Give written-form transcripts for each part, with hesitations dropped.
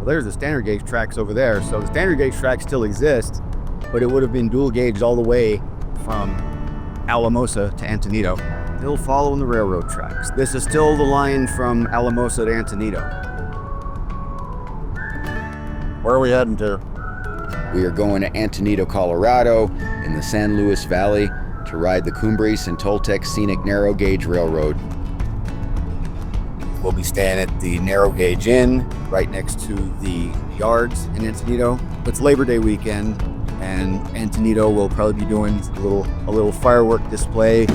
There's the standard gauge tracks over there. So the standard gauge tracks still exist, but it would have been dual gauged all the way from Alamosa to Antonito. Still following the railroad tracks. This is still the line from Alamosa to Antonito. Where are we heading to? We are going to Antonito, Colorado, in the San Luis Valley to ride the Cumbres Toltec Scenic Narrow Gauge Railroad. We'll be staying at the Narrow Gauge Inn right next to the yards in Antonito. It's Labor Day weekend, and Antonito will probably be doing a little firework display.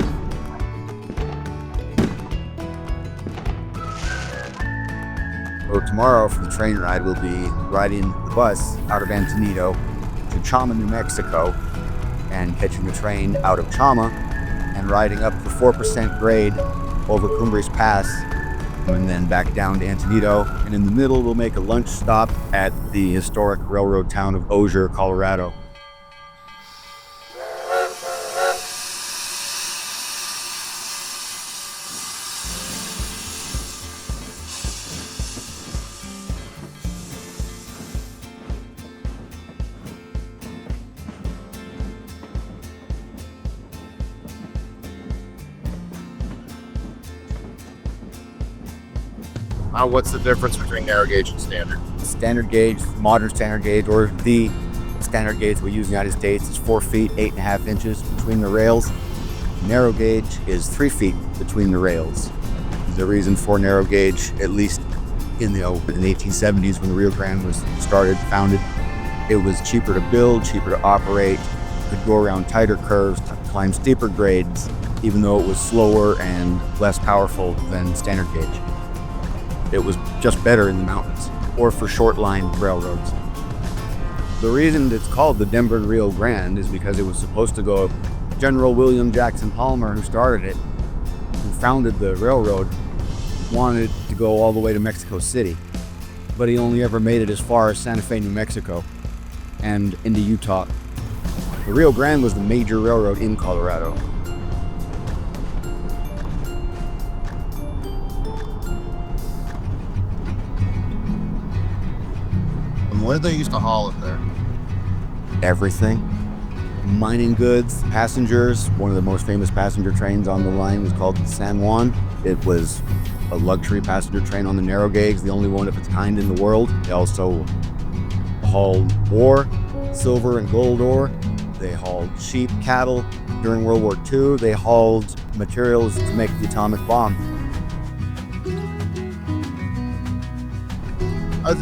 So tomorrow for the train ride, we'll be riding the bus out of Antonito to Chama, New Mexico, and catching the train out of Chama and riding up the 4% grade over Cumbres Pass, and then back down to Antonito. And in the middle, we'll make a lunch stop at the historic railroad town of Osier, Colorado. What's the difference between narrow gauge and standard? Standard gauge, modern standard gauge, or the standard gauge we use in the United States is 4 feet, 8.5 inches between the rails. Narrow gauge is 3 feet between the rails. The reason for narrow gauge, at least in the 1870s when the Rio Grande was founded, it was cheaper to build, cheaper to operate, could go around tighter curves, climb steeper grades, even though it was slower and less powerful than standard gauge. It was just better in the mountains or for short line railroads. The reason it's called the Denver Rio Grande is because it was supposed to go, General William Jackson Palmer, who started it, who founded the railroad, wanted to go all the way to Mexico City, but he only ever made it as far as Santa Fe, New Mexico, and into Utah. The Rio Grande was the major railroad in Colorado. What did they used to haul it there? Everything. Mining goods, passengers. One of the most famous passenger trains on the line was called the San Juan. It was a luxury passenger train on the narrow gauge, the only one of its kind in the world. They also hauled ore, silver and gold ore. They hauled sheep, cattle. During World War II, they hauled materials to make the atomic bomb.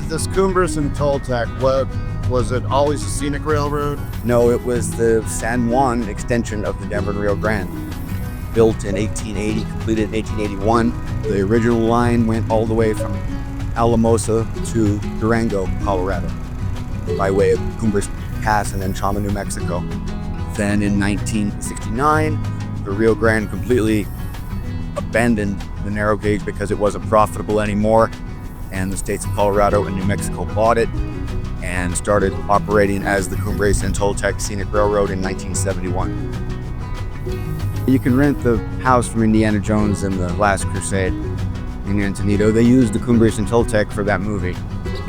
This Cumbres and Toltec, what was it? Always a scenic railroad? No, it was the San Juan extension of the Denver Rio Grande. Built in 1880, completed in 1881. The original line went all the way from Alamosa to Durango, Colorado, by way of Cumbres Pass and then Chama, New Mexico. Then in 1969, the Rio Grande completely abandoned the narrow gauge because it wasn't profitable anymore. And the states of Colorado and New Mexico bought it and started operating as the Cumbres Toltec Scenic Railroad in 1971. You can rent the house from Indiana Jones in The Last Crusade in Antonito. They used the Cumbres Toltec for that movie.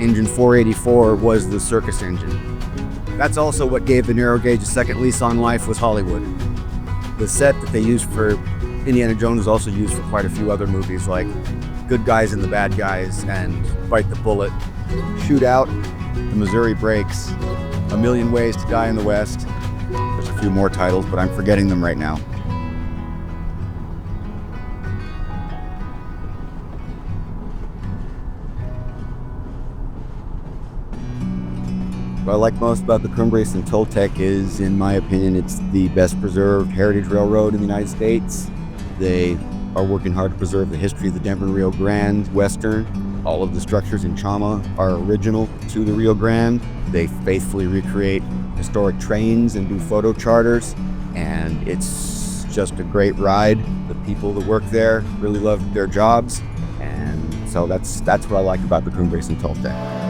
Engine 484 was the circus engine. That's also what gave the narrow gauge a second lease on life, was Hollywood. The set that they used for Indiana Jones was also used for quite a few other movies, like Good Guys and the Bad Guys and Bite the Bullet, Shootout, The Missouri Breaks, A Million Ways to Die in the West. There's a few more titles, but I'm forgetting them right now. What I like most about the Cumbres and Toltec is, in my opinion, it's the best preserved heritage railroad in the United States. They are working hard to preserve the history of the Denver Rio Grande Western. All of the structures in Chama are original to the Rio Grande. They faithfully recreate historic trains and do photo charters, and it's just a great ride. The people that work there really love their jobs, and so that's what I like about the Cumbres and Toltec.